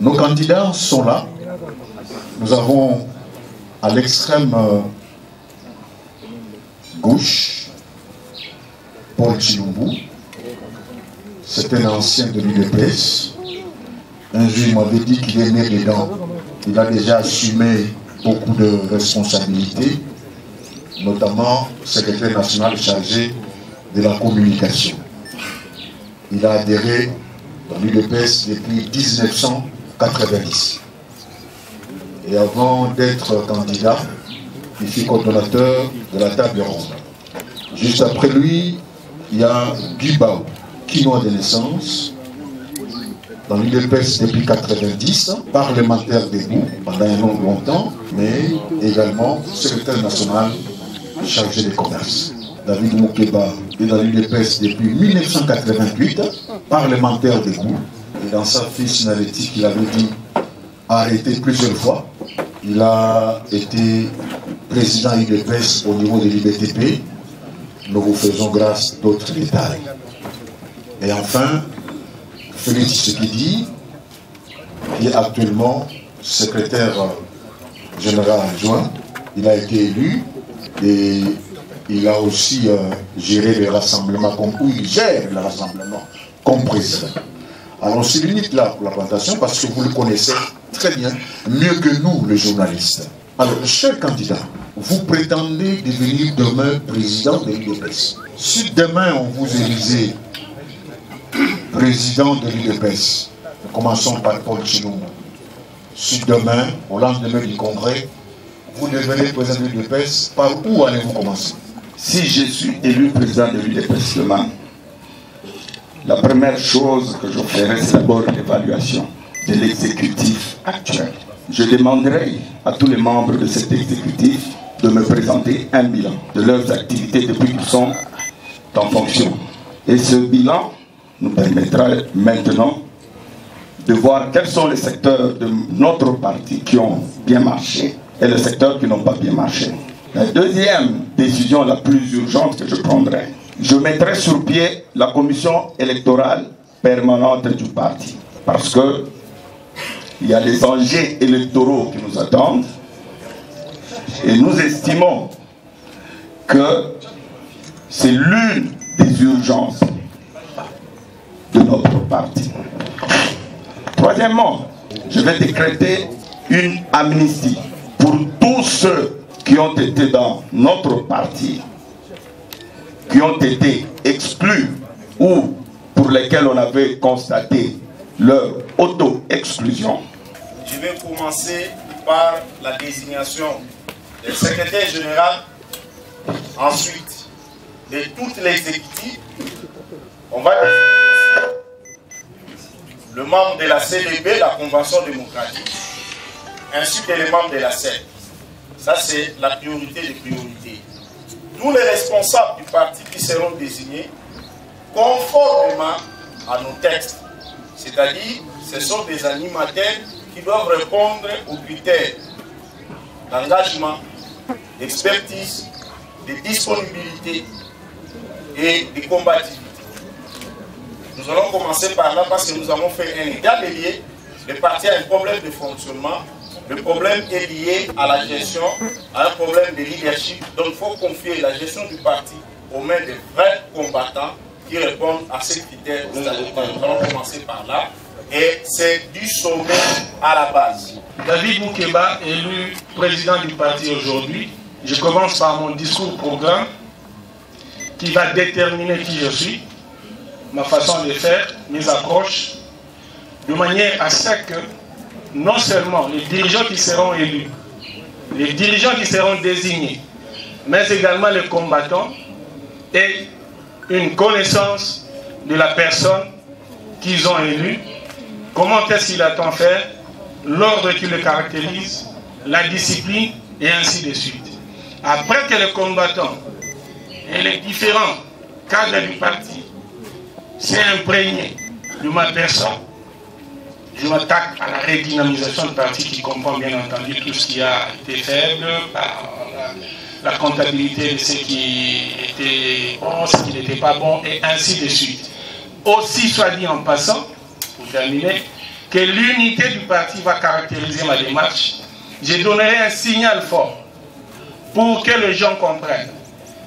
Nos candidats sont là. Nous avons à l'extrême gauche Paul Chilumbu. C'est un ancien de l'UDPS. Un jour, il m'avait dit qu'il est né dedans. Il a déjà assumé beaucoup de responsabilités, notamment secrétaire national chargé de la communication. Il a adhéré dans l'UDPS depuis 1990. Et avant d'être candidat, il fut coordonnateur de la table ronde. Juste après lui, il y a Guy Bao, quinoa de naissance, dans l'UDPS depuis 1990, parlementaire debout pendant un long temps, mais également secrétaire national chargé des commerces. David Moukeba est dans l'UDPS depuis 1988, parlementaire debout, et dans sa finalité qu'il avait dit arrêté plusieurs fois. Il a été président UDPS au niveau de l'IBTP. Nous vous faisons grâce d'autres détails. Et enfin, Félix Tshisekedi, qui est actuellement secrétaire général adjoint, il a été élu et il a aussi géré les rassemblements, ou il gère le rassemblement comme président. Alors c'est limite là pour la présentation parce que vous le connaissez très bien, mieux que nous les journalistes. Alors, cher candidat, vous prétendez devenir demain président de l'UDPS. Si demain on vous élisait président de l'UDPS, nous commençons par Paul Chilumbu. Si demain, au lendemain du congrès, vous devenez président de l'UDPS, par où allez-vous commencer? Si je suis élu président de l'UDPS demain, la première chose que je ferai, c'est d'abord l'évaluation de l'exécutif actuel. Je demanderai à tous les membres de cet exécutif de me présenter un bilan de leurs activités depuis qu'ils sont en fonction. Et ce bilan nous permettra maintenant de voir quels sont les secteurs de notre parti qui ont bien marché et les secteurs qui n'ont pas bien marché. La deuxième décision la plus urgente que je prendrai, je mettrai sur pied la commission électorale permanente du parti. Parce que il y a les enjeux électoraux qui nous attendent et nous estimons que c'est l'une des urgences de notre parti. Troisièmement, je vais décréter une amnistie pour tous ceux qui ont été dans notre parti, qui ont été exclus ou pour lesquels on avait constaté leur auto-exclusion. Je vais commencer par la désignation du secrétaire général, ensuite de toute l'exécutif. On va désigner le membre de la CDB, la Convention démocratique, ainsi que les membres de la CED. Ça, c'est la priorité des priorités. Tous les responsables du parti qui seront désignés conformément à nos textes. C'est-à-dire, ce sont des animateurs qui doivent répondre aux critères d'engagement, d'expertise, de disponibilité et de combativité. Nous allons commencer par là parce que nous avons fait un état des lieux. Le parti a un problème de fonctionnement. Le problème est lié à la gestion, à un problème de leadership. Donc il faut confier la gestion du parti aux mains de vrais combattants qui répondent à ces critères. Nous allons commencer par là. Et c'est du sommet à la base. David Moukeba, élu président du parti aujourd'hui, je commence par mon discours-programme qui va déterminer qui je suis, ma façon de faire, mes approches, de manière à ce que non seulement les dirigeants qui seront élus, les dirigeants qui seront désignés, mais également les combattants aient une connaissance de la personne qu'ils ont élue, comment est-ce qu'il attend faire, l'ordre qui le caractérise, la discipline et ainsi de suite. Après que les combattants et les différents cadres du parti s'est imprégné de ma personne, je m'attaque à la redynamisation du parti qui comprend bien entendu tout ce qui a été faible, la comptabilité de ce qui était bon, ce qui n'était pas bon, et ainsi de suite. Aussi, soit dit en passant, pour terminer, que l'unité du parti va caractériser ma démarche, je donnerai un signal fort pour que les gens comprennent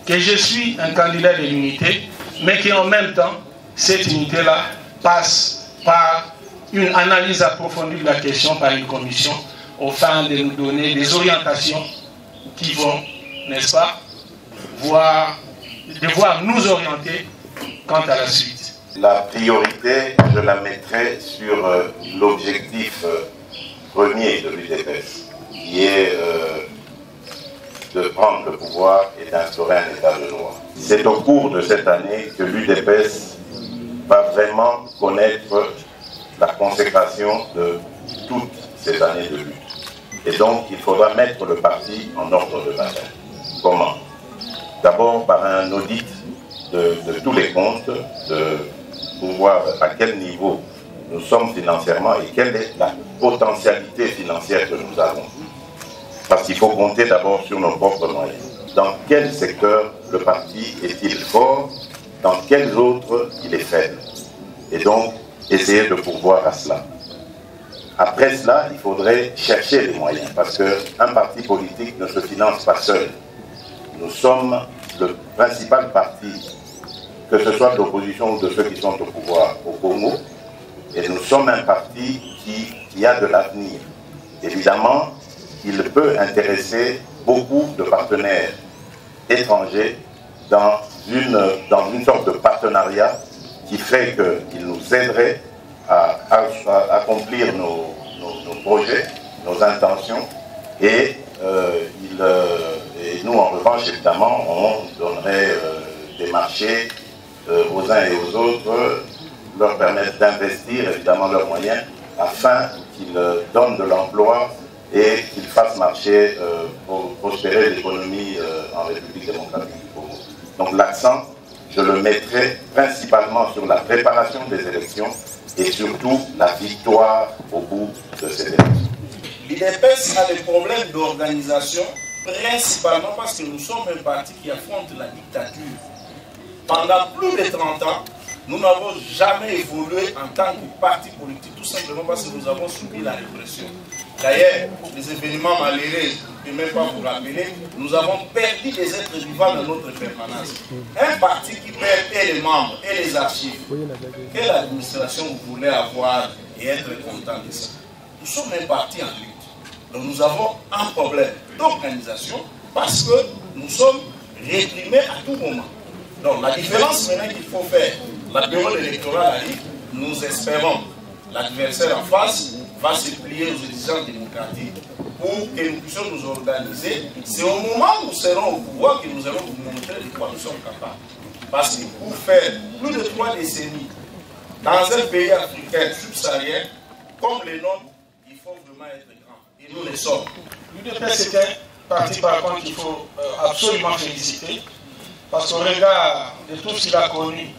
que je suis un candidat de l'unité, mais qu'en même temps, cette unité-là passe par une analyse approfondie de la question par une commission, afin de nous donner des orientations qui vont, n'est-ce pas, devoir nous orienter quant à la suite. La priorité, je la mettrai sur l'objectif premier de l'UDPS, qui est de prendre le pouvoir et d'instaurer un état de droit. C'est au cours de cette année que l'UDPS va vraiment connaître la consécration de toutes ces années de lutte. Et donc, il faudra mettre le parti en ordre de bataille. Comment? D'abord par un audit de tous les comptes, de voir à quel niveau nous sommes financièrement et quelle est la potentialité financière que nous avons. Parce qu'il faut compter d'abord sur nos propres moyens. Dans quel secteur le parti est-il fort? Dans quels autres il est faible? Et donc, essayer de pourvoir à cela. Après cela, il faudrait chercher les moyens, parce qu'un parti politique ne se finance pas seul. Nous sommes le principal parti, que ce soit de l'opposition ou de ceux qui sont au pouvoir au Congo, et nous sommes un parti qui a de l'avenir. Évidemment, il peut intéresser beaucoup de partenaires étrangers dans une sorte de partenariat qui fait qu'ils nous aideraient à accomplir nos projets, nos intentions, et nous, en revanche, évidemment, on donnerait des marchés aux uns et aux autres, leur permettre d'investir, évidemment, leurs moyens, afin qu'ils donnent de l'emploi et qu'ils fassent marcher, pour prospérer l'économie en République démocratique du Congo. Donc l'accent, je le mettrai principalement sur la préparation des élections et surtout la victoire au bout de ces élections. L'UDPS a des problèmes d'organisation, principalement parce que nous sommes un parti qui affronte la dictature. Pendant plus de 30 ans, nous n'avons jamais évolué en tant que parti politique, tout simplement parce que nous avons subi la répression. D'ailleurs, les événements malheureux, je ne peux même pas vous rappeler, nous avons perdu des êtres vivants dans notre permanence. Un parti qui perd et les membres et les archives, quelle administration vous voulez avoir et être content de ça? Nous sommes un parti en lutte. Donc nous avons un problème d'organisation parce que nous sommes réprimés à tout moment. Donc la différence maintenant qu'il faut faire, la période électorale arrive, nous espérons l'adversaire en face va se plier aux exigences démocratiques pour que nous puissions nous organiser. C'est au moment où nous serons au pouvoir que nous allons vous montrer de quoi nous sommes capables. Parce que pour faire plus de 3 décennies dans un pays africain subsaharien comme le nôtre, il faut vraiment être grand. Et nous le sommes. L'UDPS c'est un parti par contre qu'il faut absolument féliciter. Parce qu'au regard de tout ce qu'il a connu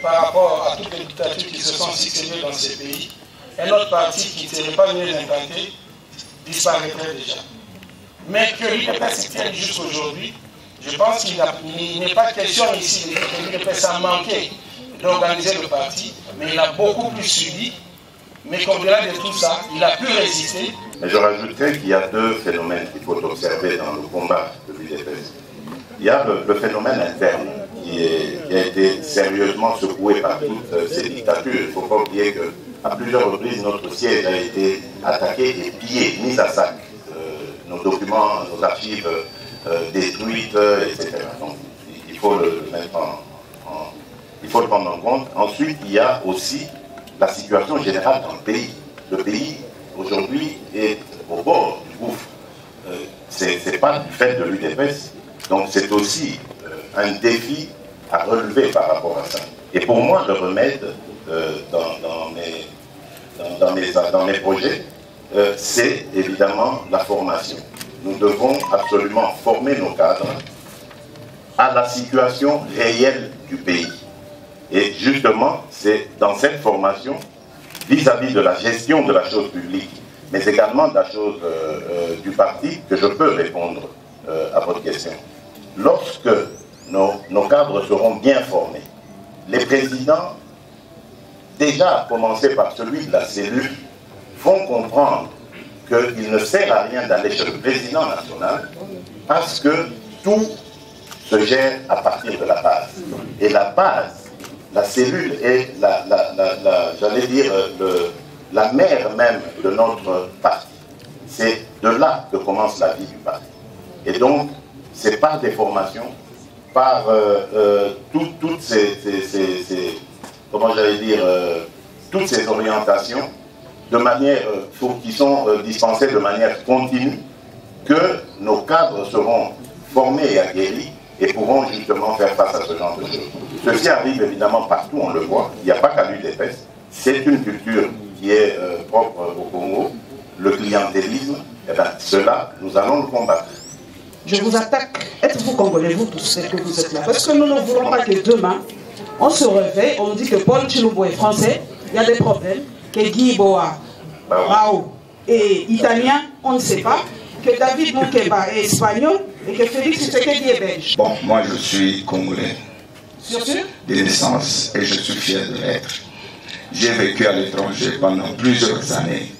par rapport à toutes les dictatures qui se sont succédées dans ces pays, un autre parti qui ne serait pas mieux implanté disparaîtrait déjà. Mais que l'UDPS tienne jusqu'aujourd'hui, je pense qu'il n'est pas question ici de dire que l'UDPS a manqué d'organiser le parti, mais il a beaucoup plus subi. Mais qu'au-delà de tout ça, il a pu résister. Mais je rajouterais qu'il y a 2 phénomènes qu'il faut observer dans le combat de l'UDPS. Il y a le phénomène interne qui a été sérieusement secoué par toutes ces dictatures. Il ne faut pas oublier qu'à plusieurs reprises, notre siège a été attaqué et pillé, mis à sac. Nos documents, nos archives détruites, etc. Donc il faut le mettre il faut le prendre en compte. Ensuite, il y a aussi la situation générale dans le pays. Le pays, aujourd'hui, est au bord du gouffre. Ce n'est pas du fait de l'UDPS. Donc c'est aussi un défi à relever par rapport à ça. Et pour moi, le remède dans mes projets, c'est évidemment la formation. Nous devons absolument former nos cadres à la situation réelle du pays. Et justement, c'est dans cette formation, vis-à-vis de la gestion de la chose publique, mais également de la chose du parti, que je peux répondre à votre question. Lorsque nos cadres seront bien formés, les présidents déjà à commencer par celui de la cellule, vont comprendre qu'il ne sert à rien d'aller chez le président national parce que tout se gère à partir de la base. Et la base, la cellule est j'allais dire, la mère même de notre parti. C'est de là que commence la vie du parti. Et donc, c'est par des formations, par toutes ces comment j'allais dire, toutes ces orientations, de manière, qui sont dispensées de manière continue, que nos cadres seront formés et aguerris et pourront justement faire face à ce genre de choses. Ceci arrive évidemment partout, on le voit, il n'y a pas qu'à l'UDPS, c'est une culture qui est propre au Congo, le clientélisme, et bien cela, nous allons le combattre. Je vous attaque, êtes-vous Congolais, vous tous, ceux que vous êtes là? Parce que nous ne voulons pas que demain, on se réveille, on dit que Paul Tshilombo est français, il y a des problèmes, que Guy Boa, Mao est italien, on ne sait pas, que David Moukeba est espagnol et que Félix Tshisekedi est belge. Bon, moi je suis congolais Sûr de naissance et je suis fier de l'être. J'ai vécu à l'étranger pendant plusieurs années.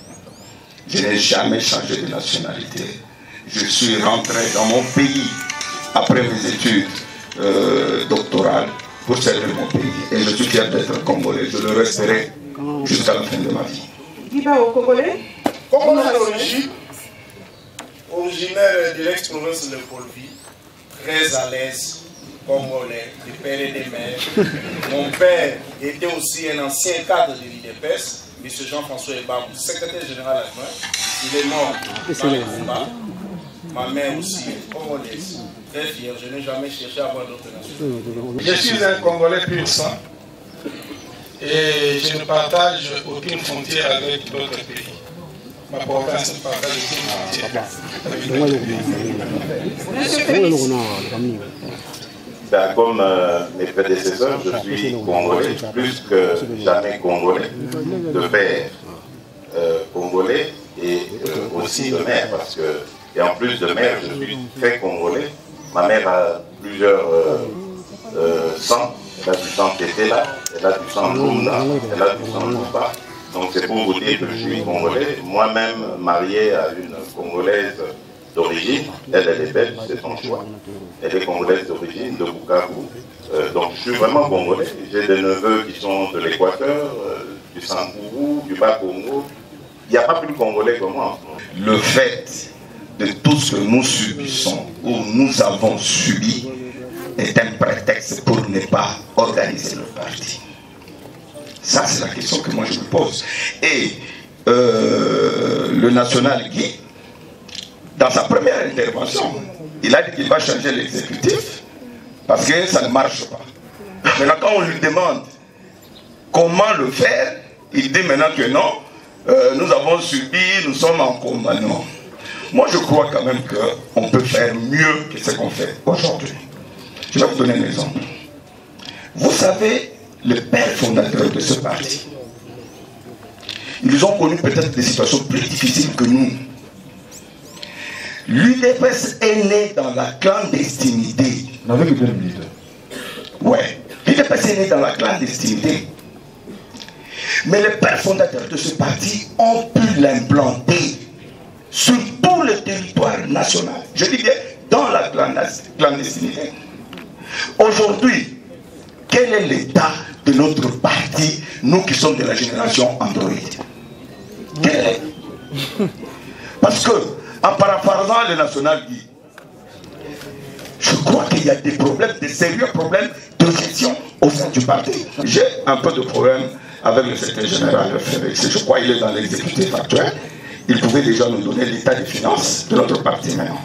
Je n'ai jamais changé de nationalité. Je suis rentré dans mon pays après mes études doctorales pour servir mon pays. Et je suis fier d'être congolais. Je le resterai jusqu'à la fin de ma vie. Qui va au Congolais? Congolais d'origine, originaire de l'ex-province de Polvi, très à l'aise, congolais, du père et des mères. Mon père était aussi un ancien cadre de l'IDPS, M. Jean-François Ebabou, secrétaire général adjoint. Il est mort dans le combat. Ma mère aussi est congolaise, très fière. Je n'ai jamais cherché à avoir d'autres nations. Je suis un Congolais pur sang et je ne partage aucune frontière avec d'autres pays. Ma province ne partage aucune frontière Ben, comme mes prédécesseurs, je suis congolais, plus que jamais congolais, de père congolais et aussi de mère, parce que, et en plus de mère, je suis très congolais. Ma mère a plusieurs sangs, elle a du sang Tétéla, elle a du sang Lunda, elle a du sang Lupa. Donc c'est pour vous dire que je suis congolais, moi-même marié à une congolaise d'origine, elle est belge, c'est son choix. Elle est congolaise d'origine, de Bukavu. Donc je suis vraiment congolais. J'ai des neveux qui sont de l'Équateur, du Sankourou, du Bas-Congo. Il n'y a pas plus congolais que moi. Le fait de tout ce que nous subissons ou nous avons subi est un prétexte pour ne pas organiser le parti. Ça, c'est la question que moi je me pose. Et le national Guy, dans sa première intervention, il a dit qu'il va changer l'exécutif parce que ça ne marche pas. Maintenant, quand on lui demande comment le faire, il dit maintenant que non, nous avons subi, nous sommes en combat. Non. Moi, je crois quand même qu'on peut faire mieux que ce qu'on fait aujourd'hui. Je vais vous donner un exemple. Vous savez, le père fondateur de ce parti, ils ont connu peut-être des situations plus difficiles que nous. L'UDPS est né dans la clandestinité. Ouais, l'UDPS est né dans la clandestinité. Mais les pères fondateurs de ce parti ont pu l'implanter sur tout le territoire national. Je dis bien dans la clandestinité. Aujourd'hui, quel est l'état de notre parti, nous qui sommes de la génération Android? Quel est? Parce que, en paraphrasant le national Guy, je crois qu'il y a des problèmes, des sérieux problèmes de gestion au sein du parti. J'ai un peu de problème avec le secrétaire général Félix. Je crois qu'il est dans l'exécutif actuel. Il pouvait déjà nous donner l'état des finances de notre parti maintenant.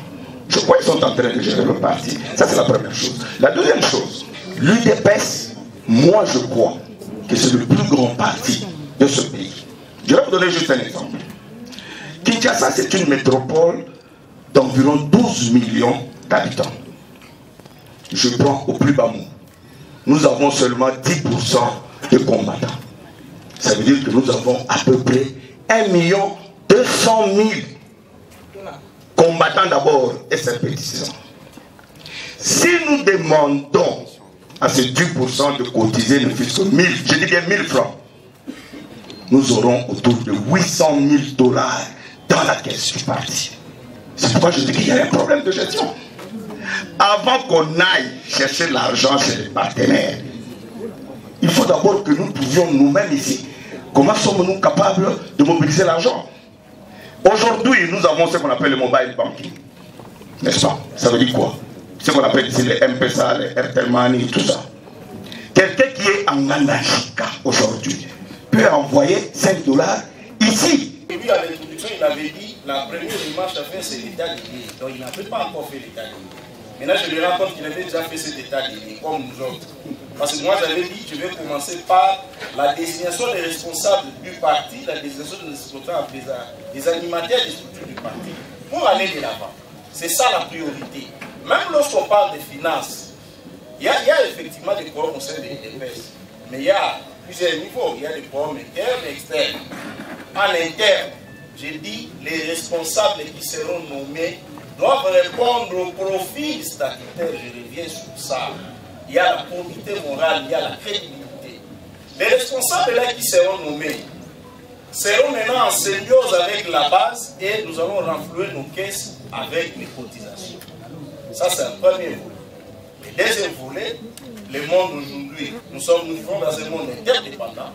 Je crois qu'ils sont en train de gérer le parti. Ça, c'est la première chose. La deuxième chose, l'UDPS, moi je crois que c'est le plus grand parti de ce pays. Je vais vous donner juste un exemple. Kinshasa, c'est une métropole d'environ 12 millions d'habitants. Je prends au plus bas mot. Nous avons seulement 10% de combattants. Ça veut dire que nous avons à peu près 1 200 000 combattants d'abord et sympathisants. Si nous demandons à ces 10% de cotiser ne fût que 1000, je dis bien 1000 francs, nous aurons autour de 800 000 $ dans la caisse du parti. C'est pourquoi je dis qu'il y a un problème de gestion. Avant qu'on aille chercher l'argent chez les partenaires, il faut d'abord que nous trouvions nous-mêmes ici. Comment sommes-nous capables de mobiliser l'argent? Aujourd'hui, nous avons ce qu'on appelle le mobile banking. N'est-ce pas? Ça veut dire quoi? Ce qu'on appelle ici les M-Pesa, les Airtel Money, tout ça. Quelqu'un qui est en Anachika aujourd'hui peut envoyer 5 $ ici. Et lui, à l'introduction, il avait dit la première démarche à faire, c'est l'état des lieux. Donc, il n'avait pas encore fait l'état des lieux. Maintenant, je lui raconte qu'il avait déjà fait cet état des lieux, comme nous autres. Parce que moi, j'avais dit, je vais commencer par la désignation des responsables du parti, la désignation des responsables des animateurs des structures du parti, pour aller de l'avant. C'est ça la priorité. Même lorsqu'on parle des finances, il y a effectivement des problèmes au sein des EPS. Mais il y a plusieurs niveaux. Il y a des problèmes internes et externes. En interne, j'ai dit, les responsables qui seront nommés doivent répondre au profil statutaire. Je reviens sur ça. Il y a la probité morale, il y a la crédibilité. Les responsables là qui seront nommés seront maintenant en symbiose avec la base et nous allons renflouer nos caisses avec les cotisations. Ça, c'est un premier volet. Le deuxième volet, le monde aujourd'hui, nous vivons dans un monde interdépendant.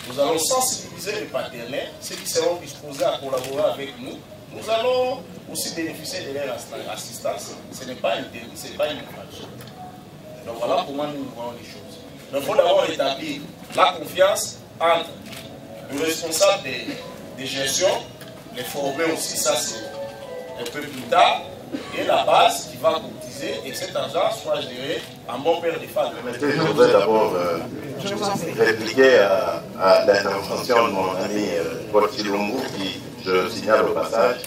Nous allons sensibiliser les partenaires, ceux qui seront disposés à collaborer avec nous. Nous allons aussi bénéficier de leur assistance. Ce n'est pas une infraction. Donc voilà comment nous voyons les choses. Donc il faut d'abord établir la confiance entre le responsable de gestion, les former aussi, ça c'est un peu plus tard, et la base qui va cotiser et que cet argent soit géré en bon père de famille. Je voudrais d'abord répliquer à l'intervention de mon ami Paul Chilombo qui, je signale au passage,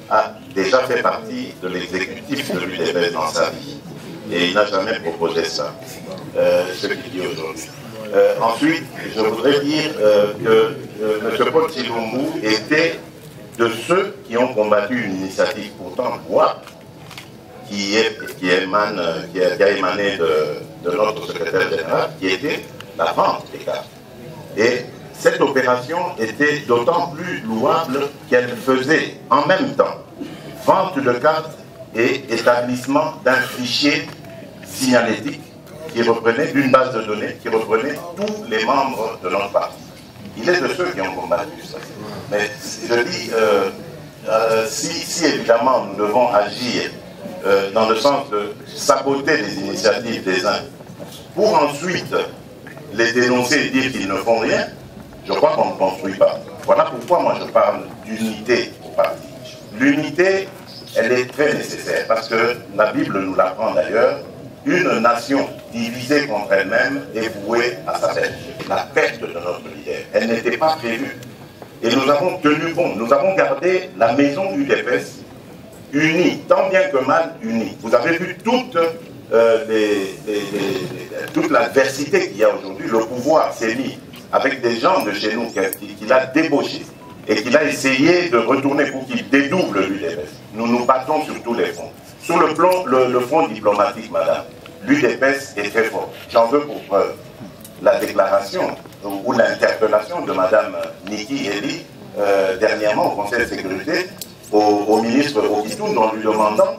a déjà fait partie de l'exécutif de l'UDPS dans sa vie. Et il n'a jamais proposé ça, ce qu'il dit aujourd'hui. Ensuite, je voudrais dire que M. Paul Chilombo était de ceux qui ont combattu une initiative pourtant louable qui a émané de notre secrétaire général, qui était la vente des cartes. Et cette opération était d'autant plus louable qu'elle faisait en même temps vente de cartes et établissement d'un fichier signalétique qui reprenait d'une base de données, qui reprenait tous les membres de notre parti. Il est de ceux qui ont combattu ça. Mais je dis, si évidemment nous devons agir dans le sens de saboter les initiatives des uns, pour ensuite les dénoncer et dire qu'ils ne font rien, je crois qu'on ne construit pas. Voilà pourquoi moi je parle d'unité au parti. L'unité, elle est très nécessaire, parce que la Bible nous l'apprend d'ailleurs. Une nation divisée contre elle-même est vouée à sa perte, la perte de notre leader. Elle n'était pas prévue. Et nous avons tenu bon, nous avons gardé la maison du UDPS unie, tant bien que mal unie. Vous avez vu toute l'adversité qu'il y a aujourd'hui. Le pouvoir s'est mis avec des gens de chez nous qu'il a débauchés et qu'il a essayé de retourner pour qu'il dédouble l'UDPS. Nous nous battons sur tous les fronts. Sur le plan, le front diplomatique, madame, l'UDPS est très fort. J'en veux pour preuve la déclaration ou l'interpellation de madame Niki Eli dernièrement au Conseil de sécurité au ministre Okitoun en lui demandant,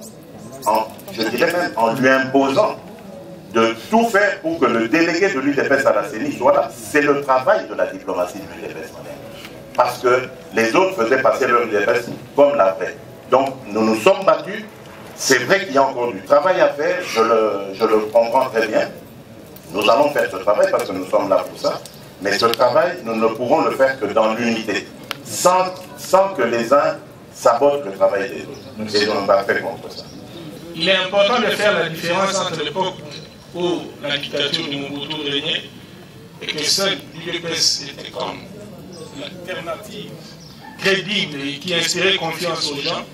je dirais même en lui imposant de tout faire pour que le délégué de l'UDPS à la CENI soit là. C'est le travail de la diplomatie de l'UDPS. Parce que les autres faisaient passer leur UDPS comme la paix. Donc nous nous sommes battus. C'est vrai qu'il y a encore du travail à faire, je le comprends très bien. Nous allons faire ce travail parce que nous sommes là pour ça. Mais ce travail, nous ne pourrons le faire que dans l'unité, sans que les uns sabotent le travail des autres. Et on va faire contre ça. Il est important de faire la différence entre l'époque où la dictature de Mobutu régnait et que seul l'UDPS était comme l'alternative crédible et qui inspirait confiance aux gens.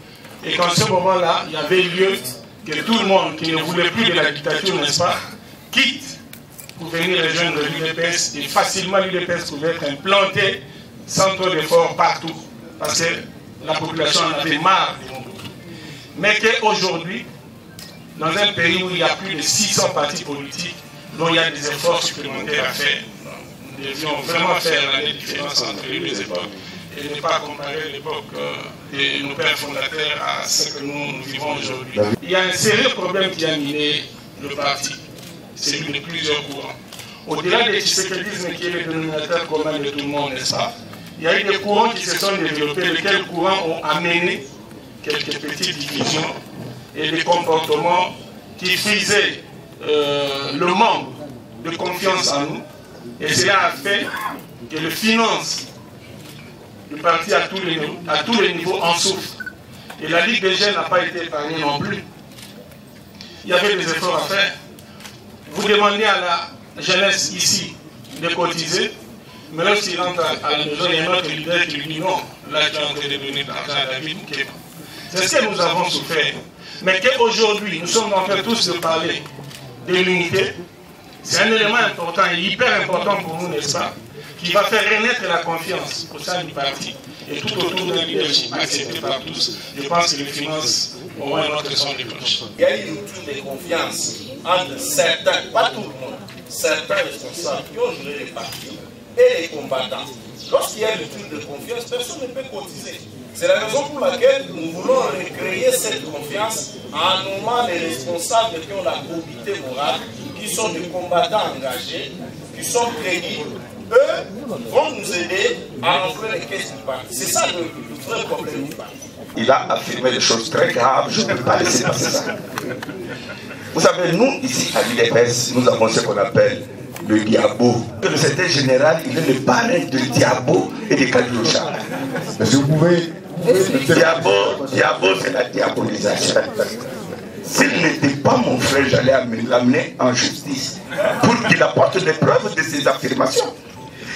Et qu'en ce moment-là, il y avait lieu que tout le monde qui ne voulait plus de la dictature, n'est-ce pas, quitte pour venir rejoindre l'UDPS. Et facilement, l'UDPS pouvait être implanté sans trop d'efforts partout. Parce que la population en avait marre. Mais qu'aujourd'hui, dans un pays où il y a plus de 600 partis politiques, dont il y a des efforts supplémentaires à faire, devions vraiment faire la différence entre les deux époques et ne pas comparer l'époque de nos pères fondateurs à ce que nous vivons aujourd'hui. Il y a un sérieux problème qui a miné le parti, celui de plusieurs courants. Au-delà des tshisekidisme qui est le dénominateur commun de tout le monde, n'est-ce pas? Il y a eu des courants qui se sont développés, lesquels courants ont amené quelques petites divisions et des comportements qui frisaient le manque de confiance en nous. Et cela a fait que le finance du parti à tous les niveaux en souffre. Et la Ligue des jeunes n'a pas été épargnée non plus. Il y avait des efforts à faire. Vous demandez à la jeunesse ici de cotiser, mais lorsqu'il rentre à la maison, il y a un autre leader qui lui dit non, là tu es en train de donner de l'argent à David. C'est ce que nous avons souffert. Mais qu'aujourd'hui, nous sommes en train tous de parler de l'unité, c'est un élément important et hyper important pour nous, n'est-ce pas, qui va faire renaître la confiance au sein du parti et tout autour d'un leadership accepté par tous. Je pense que les finances au moins notre son de cloche. Il y a une rupture de confiance entre certains, pas tout le monde, certains responsables qui ont géré les partis et les combattants. Lorsqu'il y a une rupture de confiance, personne ne peut cotiser. C'est la raison pour laquelle nous voulons recréer cette confiance en nommant les responsables qui ont la probité morale, qui sont des combattants engagés, qui sont crédibles. Eux vont nous aider à remplir les caisses du parti. C'est ça le vrai problème du parti. Il a affirmé des choses très graves, je ne peux pas laisser passer ça. Vous savez, nous, ici, à l'UDPS, nous avons ce qu'on appelle le Diabo. Le secrétaire général, il est le parrain de Diabo et de Kadiocha. Est-ce que vous pouvez... Diabo, c'est la diabolisation. S'il n'était pas mon frère, j'allais l'amener en justice pour qu'il apporte des preuves de ses affirmations.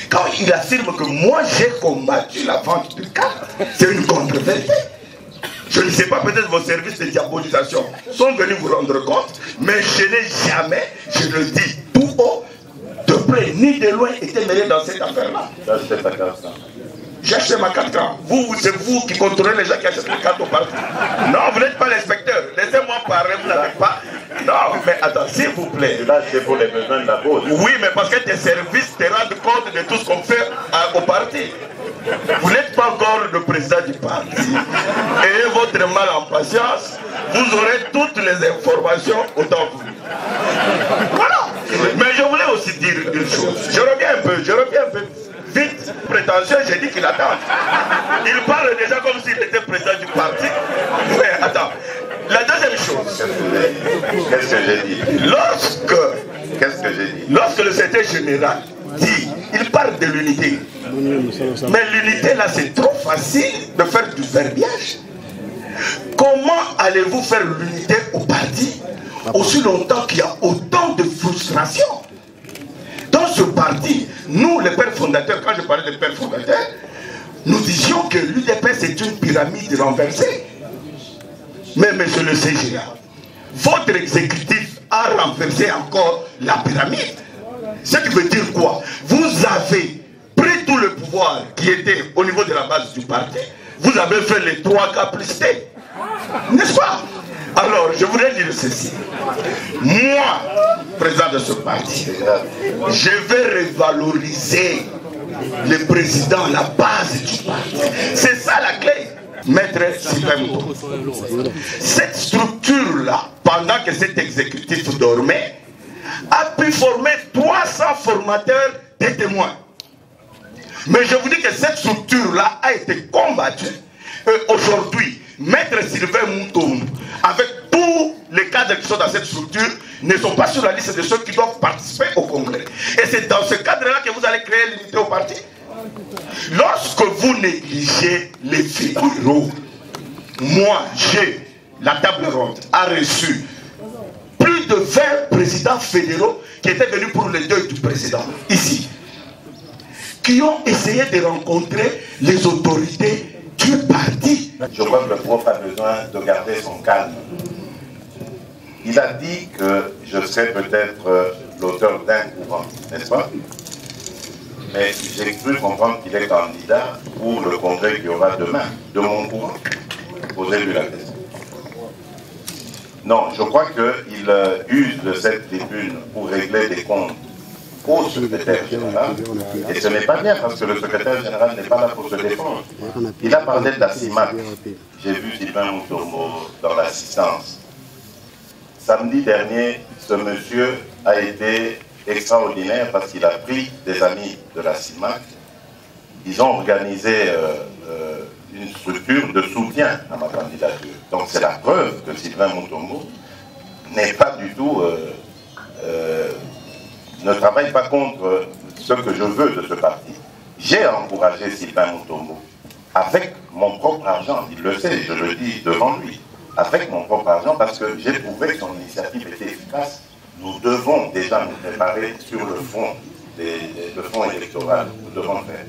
Quand il affirme que moi j'ai combattu la vente de cartes, c'est une contre-vérité. Je ne sais pas, peut-être vos services de diabolisation sont venus vous rendre compte, mais je n'ai jamais, je le dis tout haut, de près ni de loin été mêlé dans cette affaire-là. J'ai acheté ma carte quand c'est vous qui contrôlez les gens qui achètent les cartes au parti. Non, vous n'êtes pas l'inspecteur. Laissez-moi parler, vous n'avez pas. Non, mais attends, s'il vous plaît. Là, c'est pour les besoins de la cause. Oui, mais parce que tes services te rendent compte de tout ce qu'on fait au parti. Vous n'êtes pas encore le président du parti. Ayez votre mal en patience. Vous aurez toutes les informations autant que vous. Voilà. Mais je voulais aussi dire une chose. Je reviens un peu. Vite, prétentieux, j'ai dit qu'il attend. Il parle déjà comme s'il était président du parti. Oui, attends. La deuxième chose. Qu'est-ce que j'ai dit? Qu'est-ce que j'ai dit? Lorsque le secrétaire général dit, il parle de l'unité. Mais l'unité là, c'est trop facile de faire du verbiage. Comment allez-vous faire l'unité au parti aussi longtemps qu'il y a autant de frustration? Dans ce parti, nous, les pères fondateurs, quand je parlais des pères fondateurs, nous disions que l'UDPS est une pyramide renversée. Mais monsieur le CGA, votre exécutif a renversé encore la pyramide. Ce qui veut dire quoi? Vous avez pris tout le pouvoir qui était au niveau de la base du parti, vous avez fait les 3 cas plus T. N'est-ce pas? Alors, je voudrais dire ceci. Moi, président de ce parti, je vais revaloriser le président, la base du parti. C'est ça la clé. Maître Sylvain Mouton. Cette structure-là, pendant que cet exécutif dormait, a pu former 300 formateurs des témoins. Mais je vous dis que cette structure-là a été combattue. Et aujourd'hui, Maître Sylvain Mouton, avec tous les cadres qui sont dans cette structure, ne sont pas sur la liste de ceux qui doivent participer au congrès. Et c'est dans ce cadre-là que vous allez créer l'unité au parti. Lorsque vous négligez les fédéraux, moi, la table ronde a reçu plus de 20 présidents fédéraux qui étaient venus pour le deuil du président, ici, qui ont essayé de rencontrer les autorités du parti. Je crois que le prof a besoin de garder son calme. Il a dit que je serais peut-être l'auteur d'un courant, n'est-ce pas? Mais j'ai cru comprendre qu'il est candidat pour le congrès qu'il y aura demain, de mon courant. Posez-lui la question. Non, je crois qu'il use de cette tribune pour régler des comptes au secrétaire général. Et ce n'est pas bien parce que le secrétaire général n'est pas là pour se défendre. Il a parlé de la CIMAC. J'ai vu Sylvain Mutombo dans l'assistance. Samedi dernier, ce monsieur a été extraordinaire parce qu'il a pris des amis de la CIMAC. Ils ont organisé une structure de soutien à ma candidature. Donc c'est la preuve que Sylvain Mutombo n'est pas du tout, ne travaille pas contre ce que je veux de ce parti. J'ai encouragé Sylvain Mutombo avec mon propre argent, il le sait, je le dis devant lui, avec mon propre argent parce que j'ai trouvé que son initiative était efficace. Nous devons déjà nous préparer sur le fond, le fond électoral, nous devons faire.